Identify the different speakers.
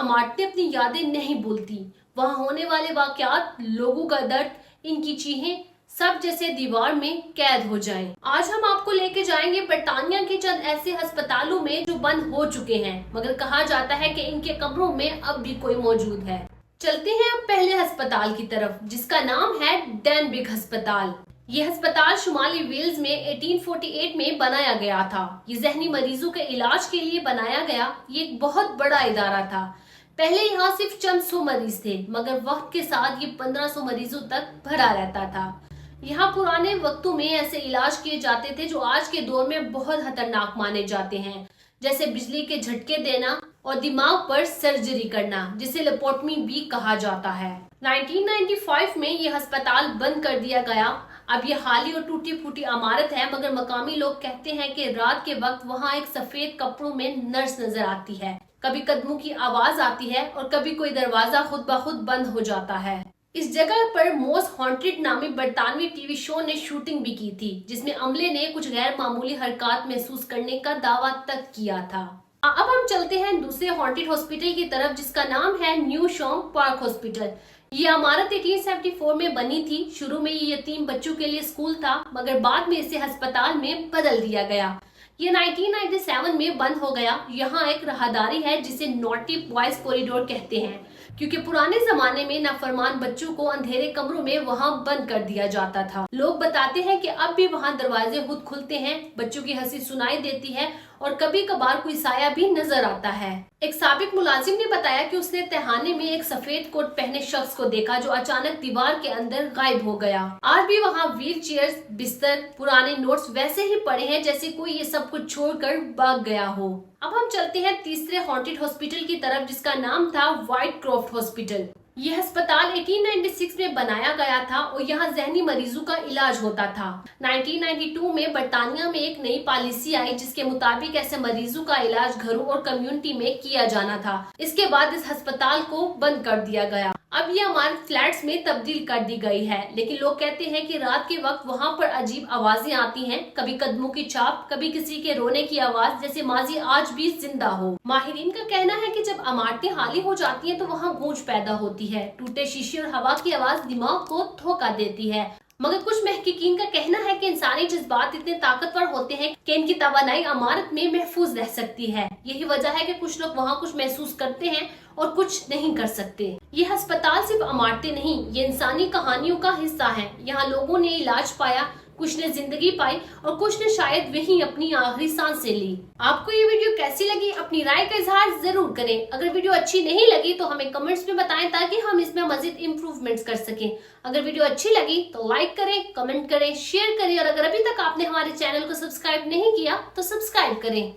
Speaker 1: इमारतें अपनी यादें नहीं भूलती। वहां होने वाले वाकयात, लोगों का दर्द, इनकी चीखें सब जैसे दीवार में कैद हो जाएं। आज हम आपको लेके जाएंगे बर्तानिया के चंद ऐसे अस्पतालों में जो बंद हो चुके हैं, मगर कहा जाता है कि इनके कमरों में अब भी कोई मौजूद है। चलते हैं अब पहले अस्पताल की तरफ, जिसका नाम है डेनबिग अस्पताल। ये अस्पताल शुमाली वेल्स में 1848 में बनाया गया था। ये जहनी मरीजों के इलाज के लिए बनाया गया ये एक बहुत बड़ा इदारा था। पहले यहाँ सिर्फ चंद 100 मरीज थे, मगर वक्त के साथ ये 1500 मरीजों तक भरा रहता था। यहाँ पुराने वक्तों में ऐसे इलाज किए जाते थे जो आज के दौर में बहुत खतरनाक माने जाते हैं, जैसे बिजली के झटके देना और दिमाग पर सर्जरी करना, जिसे लेपोटमी भी कहा जाता है। 1995 में यह अस्पताल बंद कर दिया गया। अब ये खाली और टूटी फूटी इमारत है, मगर मकामी लोग कहते हैं कि रात के वक्त वहाँ एक सफेद कपड़ों में नर्स नजर आती है। कभी कदमों की आवाज आती है और कभी कोई दरवाजा खुद ब खुद बंद हो जाता है। इस जगह पर मोस्ट हॉन्टेड नामी बरतानवी टीवी शो ने शूटिंग भी की थी, जिसमें अमले ने कुछ गैर मामूली हरकत महसूस करने का दावा तक किया था। अब हम चलते हैं दूसरे हॉन्टेड हॉस्पिटल की तरफ, जिसका नाम है न्यू शॉम पार्क हॉस्पिटल। ये इमारत 1874 में बनी थी। शुरू में ये यतीम बच्चों के लिए स्कूल था, मगर बाद में इसे अस्पताल में बदल दिया गया। ये 1997 में बंद हो गया। यहाँ एक राहदारी है जिसे नॉटी बॉयज कॉरिडोर कहते हैं, क्योंकि पुराने जमाने में नाफरमान बच्चों को अंधेरे कमरों में वहाँ बंद कर दिया जाता था। लोग बताते हैं कि अब भी वहाँ दरवाजे खुद खुलते हैं, बच्चों की हंसी सुनाई देती है और कभी कभार कोई साया भी नजर आता है। एक साबिक मुलाजिम ने बताया कि उसने तहाने में एक सफेद कोट पहने शख्स को देखा जो अचानक दीवार के अंदर गायब हो गया। आज भी वहाँ व्हील चेयर्स, बिस्तर, पुराने नोट्स वैसे ही पड़े हैं जैसे कोई ये सब कुछ छोड़कर भाग गया हो। अब हम चलते हैं तीसरे हॉन्टेड हॉस्पिटल की तरफ, जिसका नाम था व्हाइट क्रॉफ्ट हॉस्पिटल। यह अस्पताल 1896 में बनाया गया था और यहाँ जहनी मरीजों का इलाज होता था। 1992 में बर्तानिया में एक नई पॉलिसी आई जिसके मुताबिक ऐसे मरीजों का इलाज घरों और कम्युनिटी में किया जाना था। इसके बाद इस अस्पताल को बंद कर दिया गया। अब ये हमारे फ्लैट्स में तब्दील कर दी गई है, लेकिन लोग कहते हैं कि रात के वक्त वहाँ पर अजीब आवाजें आती हैं, कभी कदमों की छाप, कभी किसी के रोने की आवाज, जैसे माजी आज भी जिंदा हो। माहिरीन का कहना है कि जब इमारतें खाली हो जाती हैं तो वहाँ गूंज पैदा होती है। टूटे शीशे और हवा की आवाज दिमाग को धोखा देती है, मगर कुछ महकीकीन का कहना है कि इंसानी जज्बात इतने ताकतवर होते हैं कि इनकी तवानाई इमारत में महफूज रह सकती है। यही वजह है कि कुछ लोग वहाँ कुछ महसूस करते हैं और कुछ नहीं कर सकते। यह अस्पताल सिर्फ इमारतें नहीं, ये इंसानी कहानियों का हिस्सा है। यहाँ लोगों ने इलाज पाया, कुछ ने जिंदगी पाई और कुछ ने शायद वहीं अपनी आखिरी सांसें ली। आपको ये वीडियो कैसी लगी? अपनी राय का इजहार जरूर करें। अगर वीडियो अच्छी नहीं लगी तो हमें कमेंट्स में बताएं ताकि हम इसमें मजीद इम्प्रूवमेंट्स कर सकें। अगर वीडियो अच्छी लगी तो लाइक करें, कमेंट करें, शेयर करें और अगर अभी तक आपने हमारे चैनल को सब्सक्राइब नहीं किया तो सब्सक्राइब करें।